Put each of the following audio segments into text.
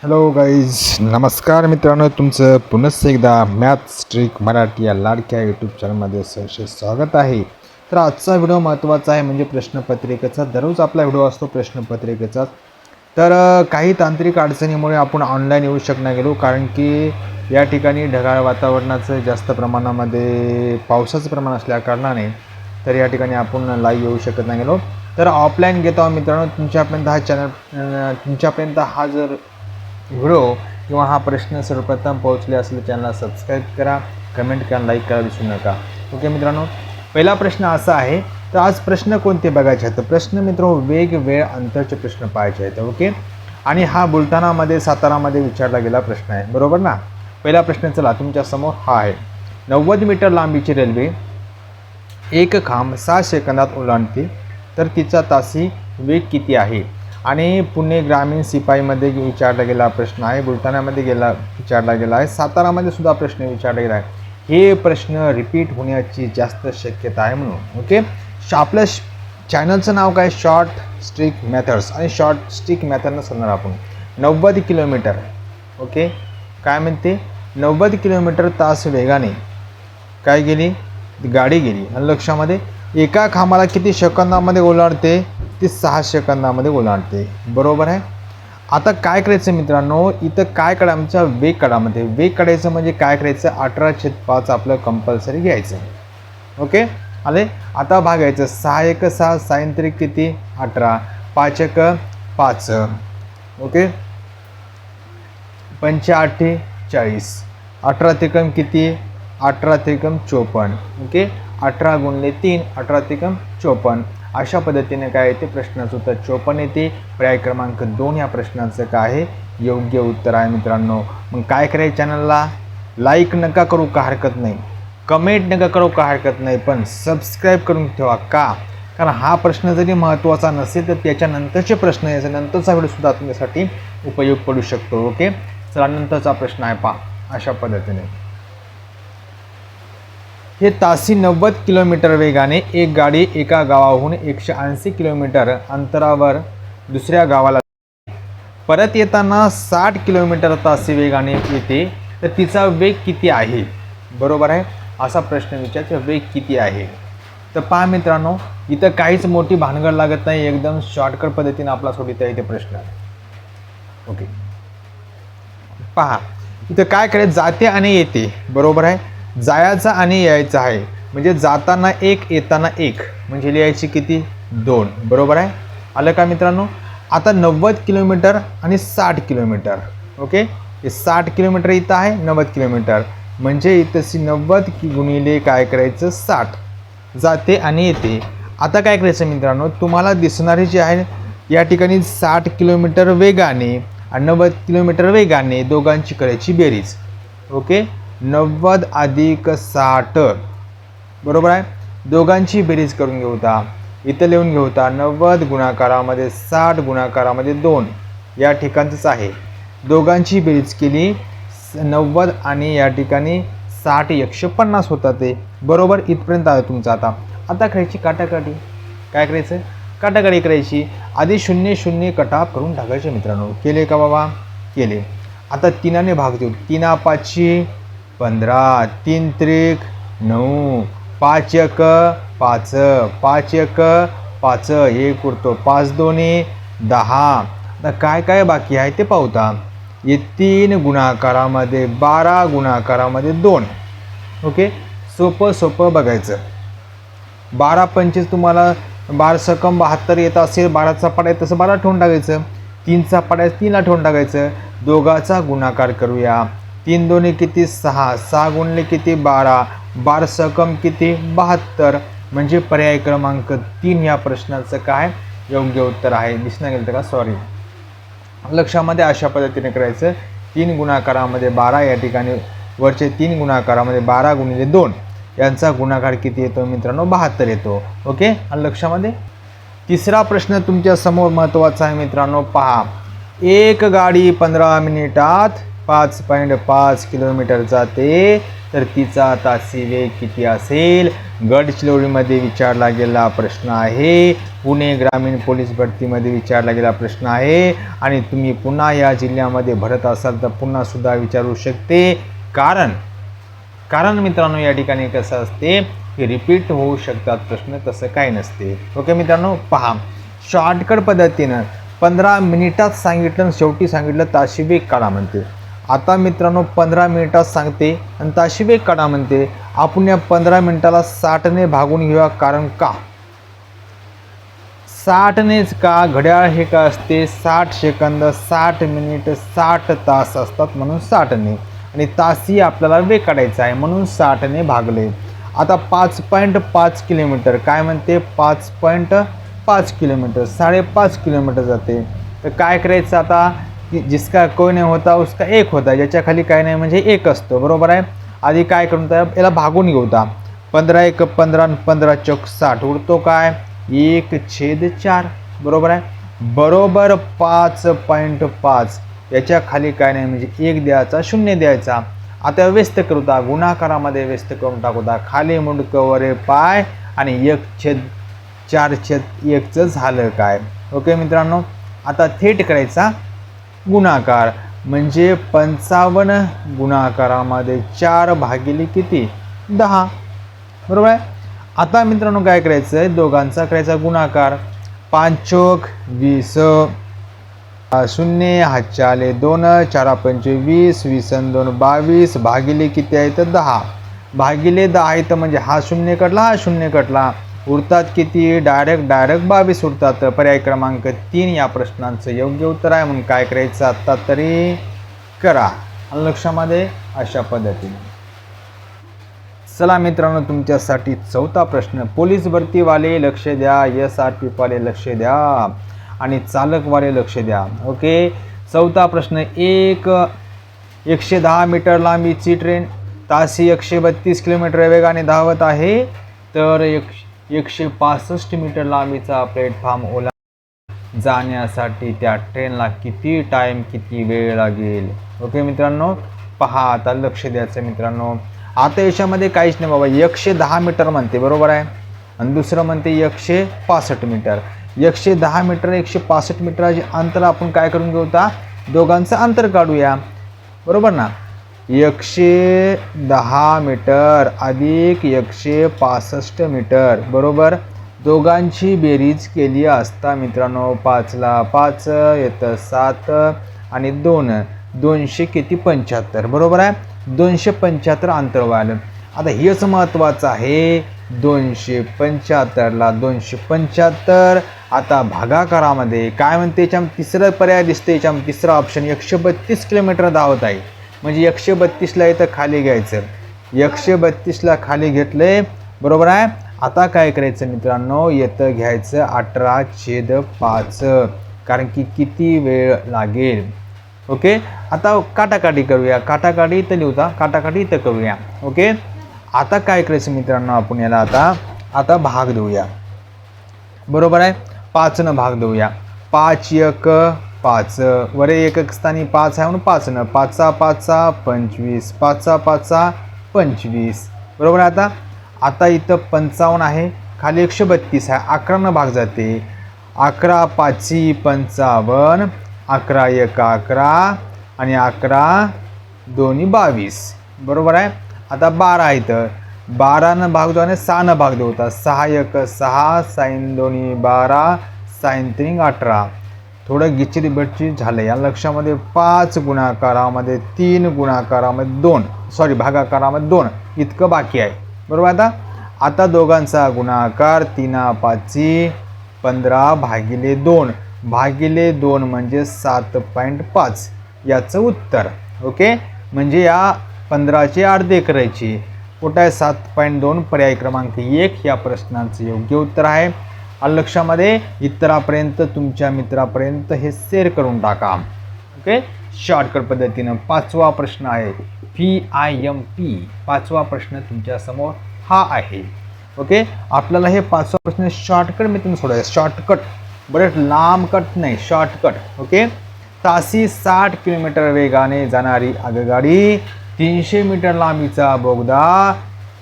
Hello guys, नमस्कार मित्रांनो. तुमचं पुन्हा एकदा मॅथ्स ट्रिक मराठी या लाडक्या यूट्यूब चॅनलमध्ये सहर्ष स्वागत आहे. तर आजचा व्हिडिओ महत्त्वाचा आहे म्हणजे प्रश्नपत्रिकेचा. दररोज आपला व्हिडिओ असतो प्रश्नपत्रिकेचा. तर काही तांत्रिक अडचणीमुळे आपण ऑनलाईन येऊ शकणार गेलो, कारण की या ठिकाणी ढगाळ वातावरणाचं जास्त प्रमाणामध्ये पावसाचं प्रमाण असल्या कारणाने तर या ठिकाणी आपण लाईव्ह येऊ शकत नाही गेलो. तर ऑफलाईन घेतो आहोत मित्रांनो. तुमच्यापर्यंत हा जर व्हिडिओ किंवा हा प्रश्न सर्वप्रथम पोहोचले असेल तर चॅनलला सबस्क्राईब करा, कमेंट करा, लाईक करा विसरू नका. ओके मित्रांनो, पहिला प्रश्न असा आहे. तर आज प्रश्न कोणते बघायचे आहेत? प्रश्न मित्रांनो वेग वेळ अंतरचे प्रश्न पाहायचे आहेत. ओके, आणि हा बुलढाणामध्ये सातारामध्ये विचारला गेला प्रश्न आहे, बरोबर ना. पहिला प्रश्न चला तुमच्यासमोर हा आहे. 90 मीटर लांबीची रेल्वे एक खांब 6 सेकंदात ओलांडते, तर तिचा तासी वेग किती आहे? आणि पुणे ग्रामीण सिपाईमध्ये विचारला गेला प्रश्न आहे, बुलढाण्यामध्ये विचारला गेला आहे, सातारामध्ये सुद्धा प्रश्न विचारला गेला आहे. हे प्रश्न रिपीट होण्याची जास्त शक्यता आहे म्हणून. ओके, आपल्या चॅनलचं नाव काय? Short trick methods. आणि शॉर्ट स्ट्रिक मेथडनं सांगणार आपण 90 किलोमीटर. ओके, काय म्हणते? 90 किलोमीटर तास वेगाने काय गेली? गाडी गेली. आणि लक्षामध्ये एका खांबाला किती सेकंदामध्ये ओलांडते? ती 6 सेकंदामध्ये ओलांडते, बरोबर आहे. आता काय करायचं मित्रांनो, इथं काय काढा? आमच्या वेग काढामध्ये वेग काढायचं म्हणजे काय करायचं? 18/5 आपलं कंपल्सरी घ्यायचं. ओके, आले. आता भागायचं 6 1 6, 6 3 किती? 18, 5 1 5. ओके, 5 8 40, 18 त्रिकम किती? 18 त्रिकम 54. ओके, 18 गुणिले 3, 18 त्रिकम 54. अशा पद्धतीने काय येते? प्रश्नाचं उत्तर 54 येते. पर्याय क्रमांक 2 या प्रश्नाचं काय आहे? योग्य उत्तर आहे मित्रांनो. मग काय करायचं? चॅनलला लाईक नका करू का हरकत नाही, कमेंट नका करू का हरकत नाही, पण सबस्क्राईब करून ठेवा. का? कारण हा प्रश्न जरी महत्त्वाचा नसेल तर त्याच्यानंतरचे प्रश्न याचा नंतरचा व्हिडिओसुद्धा तुमच्यासाठी उपयोग पडू शकतो. ओके, चला नंतरचा प्रश्न आहे पहा. अशा पद्धतीने हे तासी 90 किलोमीटर वेगाने एक गाडी एका गावाहून 180 किलोमीटर अंतरावर दुसऱ्या गावाला परत येताना 60 किलोमीटर तासी वेगाने येते, तर तिचा वेग किती आहे? बरोबर आहे. असा प्रश्न विचारायचा, वेग किती आहे? तर पहा मित्रांनो, इथं काहीच मोठी भानगड लागत नाही, एकदम शॉर्टकट पद्धतीने आपला सोडविता येते प्रश्न. ओके, पहा इथं काय करायचं? जाते आणि येते, बरोबर आहे. जायचा आणि यायचं आहे, म्हणजे जाताना 1 येताना 1, म्हणजे लिहायची किती? 2, बरोबर आहे. आलं का मित्रांनो? आता 90 किलोमीटर आणि 60 किलोमीटर. ओके, हे 60 किलोमीटर इथं आहे, 90 किलोमीटर म्हणजे इथंची 90 गुणिले काय करायचं? 60. जाते आणि येते. आता काय करायचं मित्रांनो, तुम्हाला दिसणारी जी आहे या ठिकाणी 60 किलोमीटर वेगाने आणि 90 किलोमीटर वेगाने दोघांची करायची बेरीज. ओके, 90 अधिक 60, बरोबर आहे. दोघांची बेरीज करून घेऊ ता, इथं लिहून घेऊ ता. 90 गुणाकारामध्ये 60 गुणाकारामध्ये 2 या ठिकाणचंच आहे. दोघांची बेरीज केली 90 आणि या ठिकाणी 60 150 होतात ते, बरोबर. इथपर्यंत आलं तुमचं. आता करायची काटाकाटी. काय करायचं? काटाकाटी करायची. आधी 0 0 कटाप करून टाकायचे मित्रांनो. केले का बाबा? केले. आता 3ने भाग देऊ. 3 5 15, 3 त्रिक 9, 5 1 5, 5 1 5, 1 उरतो, 5 2 10. आता काय काय बाकी आहे ते पाहूता. हे 3 गुणाकारामध्ये 12 गुणाकारामध्ये 2. ओके, सोपं बघायचं. 12 25 तुम्हाला 12 सकम 72 येत असेल, 12चा पाडा आहे तसं 12 ठेवून टाकायचं. 3चा पाडा आहे 3ला ठेवून टाकायचं. दोघाचा गुणाकार करूया. 3 2 किती? 6, 6 गुणले किती? 12, 12 सकम किती? 72. म्हणजे पर्याय क्रमांक 3 या प्रश्नाचं काय योग्य उत्तर आहे? दिसणं गेलं का? सॉरी, लक्षामध्ये अशा पद्धतीने करायचं. 3 गुणाकारामध्ये 12 या ठिकाणी वरचे 3 गुणाकारामध्ये 12 गुणिले 2 यांचा गुणाकार किती येतो मित्रांनो? 72 येतो. ओके, आणि लक्षामध्ये. तिसरा प्रश्न तुमच्या समोर महत्त्वाचा आहे मित्रांनो. पहा, एक गाडी 15 मिनिटात 5.5 किलोमीटर जाते, तर तिचा तासी वेग किती असेल? गडचिरोलीमध्ये विचारला गेला प्रश्न आहे. पुणे ग्रामीण पोलीस भरतीमध्ये विचारला गेला प्रश्न आहे आणि तुम्ही पुन्हा या जिल्ह्यामध्ये भरत असाल तर पुन्हा सुद्धा विचारू शकते. कारण मित्रांनो या ठिकाणी कसं असते की रिपीट होऊ शकतात प्रश्न, तसं काही नसते. ओके मित्रांनो, पहा शॉर्टकट पद्धतीनं 15 मिनिटात सांगितलं शेवटी सांगितलं ताशीवेग काढा म्हणते. आता मित्रांनो 15 मिनिटात सांगते आणि ताशीवेग काढा म्हणते. आपण या 15 मिनिटाला 60ने भागून घेऊया. कारण का 60नेच का, घड्याळ हे का असते 60 सेकंद 60 मिनिट 60 तास असतात म्हणून 60ने, आणि तासी आपल्याला वेग काढायचा आहे म्हणून 60ने भागले. आता 5.5 किलोमीटर काय म्हणते 5.5 किलोमीटर 5.5 किलोमीटर जाते. तर काय करायचं आता की जिसका कोई नाही होता उसका एक होता, ज्याच्या खाली काय नाही म्हणजे एक असतो. बरोबर आहे. आधी काय करून याला भागून घेऊता. 15 1 15 15 चौक 60 उरतो काय 1/4. बरोबर आहे. बरोबर 5.5 याच्या खाली काय नाही म्हणजे 1 द्यायचा 0 द्यायचा. आता व्यस्त करूता गुणाकारामध्ये व्यस्त करून टाकूता. खाली मुंडकं वरे पाय आणि 1/4/1चं झालं काय. ओके मित्रांनो, आता थेट करायचा गुणाकार म्हणजे 55 गुणाकारामध्ये 4 भागिले किती 10. बरोबर आहे. आता मित्रांनो काय करायचं आहे दोघांचा करायचा गुणाकार. 5 चौक 20 0 हातच्या आले 2 4 25 20 2 22 भागिले किती आहे तर 10 भागिले 10 आहे तर म्हणजे हा 0 कटला हा 0 कटला उरतात किती डायरेक्ट 22 उरतात. पर्याय क्रमांक 3 या प्रश्नांचं योग्य उत्तर आहे. म्हणून काय करायचं आत्ता तरी करा लक्षामध्ये अशा पद्धतीने. चला मित्रांनो तुमच्यासाठी चौथा प्रश्न. पोलीस भरतीवाले लक्ष द्या, SRP वाले लक्ष द्या आणि चालकवाले लक्ष द्या. ओके, चौथा प्रश्न. 110 मीटर लांबीची ट्रेन ताशी 132 किलोमीटर वेगाने धावत आहे तर 165 मीटर लांबीचा प्लॅटफॉर्म ओलांडून जाण्यासाठी त्या ट्रेनला किती टाईम किती वेळ लागेल. ओके मित्रांनो, पहा आता लक्ष द्यायचं मित्रांनो. आता याच्यामध्ये काहीच नाही बाबा. 110 मीटर म्हणते बरोबर आहे आणि दुसरं म्हणते 165 मीटर. 110 मीटर 165 मीटरचे अंतर आपण काय करून घेऊ आता दोघांचं अंतर काढूया. बरोबर ना. 110 मीटर अधिक 165 मीटर बरोबर. दोघांची बेरीज केली असता मित्रांनो 5 ला 5 येतं 7 आणि 2 200 किती 75. बरोबर आहे. 275 अंतर व्हायला. आता हेच महत्त्वाचं आहे. 275ला 275 आता भागाकारामध्ये काय म्हणते याच्यामध्ये तिसरा पर्याय दिसते. याच्यामध्ये तिसरा ऑप्शन 132 किलोमीटर धावत आहे म्हणजे 132ला इथं खाली घ्यायचं. 132ला खाली घेतले बरोबर आहे. आता काय करायचं मित्रांनो येतं घ्यायचं 18/5 कारण की किती वेळ लागेल. ओके, आता काटाकाटी करूया. काटाकाटी इथं लिहूता काटाकाटी इथं करूया. ओके, आता काय करायचं मित्रांनो आपण याला आता भाग देऊया. बरोबर आहे. 5 भाग देऊया. 5 1 5 वरे एकक स्थानी 5 आहे म्हणून 5 5 5 25 5 5 25 बरोबर आहे. आता इथं 55 आहे खाली 132 आहे 11 भाग जाते. 11 5 55 11 1 11 आणि 11 2 22 बरोबर आहे. आता 12 आहे तर 12 भाग देऊ आणि 6 भाग देऊ. 6 1 6 sin 2 12 sin 3 18. थोडं गिचिरी बटची झालं या लक्षामध्ये. 5 गुणाकारामध्ये 3 गुणाकारामध्ये 2 भागाकारामध्ये 2 इतकं बाकी आहे बरोबर. आता दोघांचा गुणाकार 3 5 15 भागिले 2 म्हणजे 7.5 याचं उत्तर. ओके, म्हणजे या 15चे अर्धे करायचे. कुठं आहे 7.2 पर्याय क्रमांक 1 या प्रश्नांचं योग्य उत्तर आहे. लक्षामध्ये इतरापर्यंत तुमच्या मित्रापर्यंत हे शेअर करून टाका. ओके, शॉर्टकट पद्धतीनं. 5वा प्रश्न आहे PIMP. 5वा प्रश्न तुमच्या समोर हा आहे. ओके, आपल्याला हे 5वा प्रश्न शॉर्टकट मी सोडायचं. शॉर्टकट बरेच लांब कट नाही शॉर्टकट. ओके, ताशी 60 किलोमीटर वेगाने जाणारी आगगाडी 300 मीटर लांबीचा बोगदा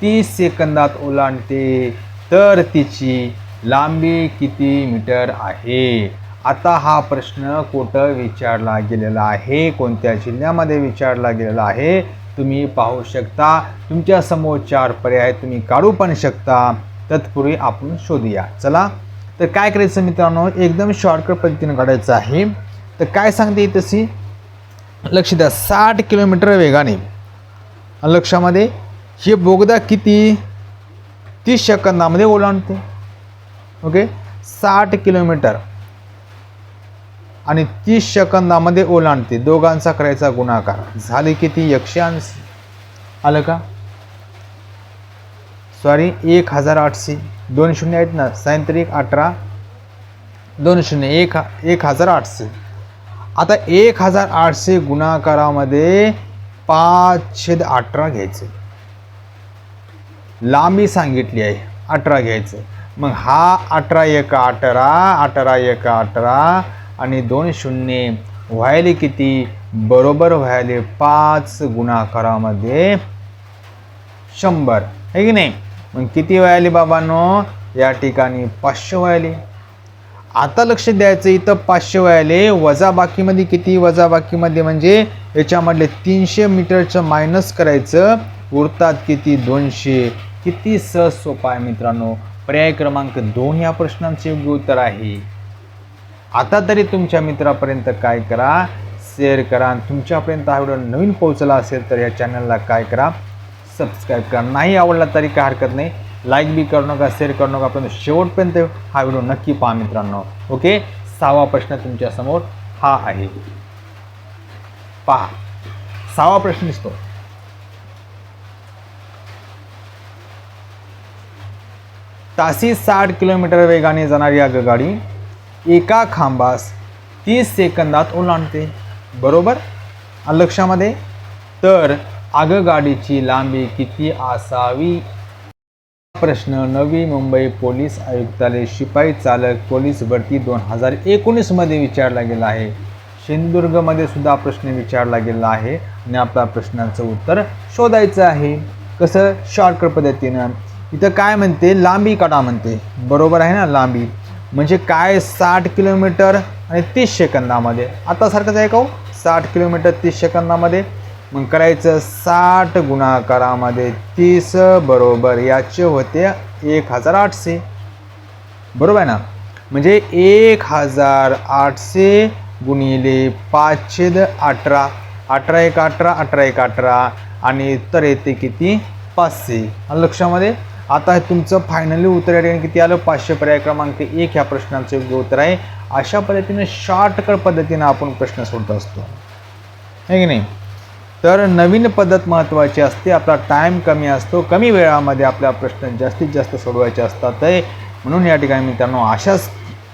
30 सेकंदात ओलांडते तर तिची लांबी किती मीटर आहे? आता हा प्रश्न कुठं विचारला गेलेला आहे, कोणत्या जिल्ह्यामध्ये विचारला गेलेला आहे तुम्ही पाहू शकता. तुमच्या समोर 4 पर्याय तुम्ही काढू पण शकता. तत्पूर्वी आपण शोधूया. चला तर काय करायचं मित्रांनो, एकदम शॉर्टकट पद्धतीने काढायचं आहे. तर काय सांगते तशी लक्ष द्या, 60 किलोमीटर वेगाने. लक्षामध्ये हे बोगदा किती 30 सेकंदामध्ये ओलांडते. ओके, 60 किलोमीटर आणि 30 सेकंदामध्ये ओलांडते. दोघांचा करायचा गुणाकार झाले किती 180. आलं का? सॉरी 1800. 2 शून्य आहेत ना, 37 18 2 शून्य 1800. आता 1800 गुणाकारामध्ये 5/18 घ्यायचे. लांबी सांगितली आहे 18 घ्यायचं. मग हा 18 1 18 18 1 18 आणि 2 शून्य व्हायले किती? बरोबर व्हायले 5 गुणाकारामध्ये 100 आहे की नाही. मग किती व्हायले बाबांनो? या ठिकाणी 500 व्हायले. आता लक्ष द्यायचं, इथं 500 व्हायले. वजाबाकीमध्ये किती? वजाबाकीमध्ये म्हणजे याच्यामधले 300 मीटरचं मायनस करायचं, उरतात किती? 200. किती सहज सोपा आहे मित्रांनो. पर्याय क्रमांक 2 या प्रश्नांचे योग्य उत्तर आहे. आता तरी तुमच्या मित्रापर्यंत काय करा, शेअर करा. आणि तुमच्यापर्यंत हा व्हिडिओ नवीन पोहोचला असेल तर या चॅनलला काय करा, सबस्क्राईब करा. नाही आवडला तरी काय हरकत नाही, लाईक बी करू नका, शेअर करू नका, पण शेवटपर्यंत हा व्हिडिओ नक्की पहा मित्रांनो. ओके, 6वा प्रश्न तुमच्यासमोर हा आहे. पहा 6वा प्रश्न दिसतो. तासी 60 किलोमीटर वेगाने जाणारी आगगाडी एका खांबास 30 सेकंदात ओलांडते. बरोबर लक्षामध्ये. तर आगगाडीची लांबी किती असावी? प्रश्न नवी मुंबई पोलीस आयुक्तालय शिपाई चालक पोलीस भरती 2019 मध्ये विचारला गेला आहे. सिंधुदुर्गमध्ये सुद्धा प्रश्न विचारला गेला आहे आणि आपल्या प्रश्नाचं उत्तर शोधायचं आहे. कसं? शॉर्टकट पद्धतीनं. इथं काय म्हणते? लांबी काढा म्हणते. बरोबर आहे ना. लांबी म्हणजे काय? 60 किलोमीटर आणि 30 सेकंदामध्ये. आता सारखंच आहे का? 60 किलोमीटर 30 सेकंदामध्ये. मग करायचं 60 गुणाकारामध्ये 30 बरोबर याचे होते 1800. बरोबर आहे ना. म्हणजे 1800 गुणिले 5/18. 18 1 18 18 1 18 आणि उत्तर येते किती? 500. लक्षामध्ये. आता हे तुमचं फायनली उत्तर या ठिकाणी किती आलं? 500. पर्याय क्रमांक 1 ह्या प्रश्नाचं योग्य उत्तर आहे. अशा पद्धतीने शॉर्टकट पद्धतीने आपण प्रश्न सोडत असतो, आहे की नाही. तर नवीन पद्धत महत्त्वाची असते. आपला टाईम कमी असतो, कमी वेळामध्ये आपल्या प्रश्न जास्तीत जास्त सोडवायचे असतात. म्हणून या ठिकाणी मित्रांनो अशाच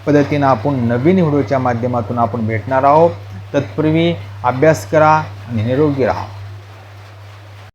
पद्धतीनं आपण नवीन व्हिडिओच्या माध्यमातून आपण भेटणार आहोत. तत्पूर्वी अभ्यास करा आणि निरोगी राहा.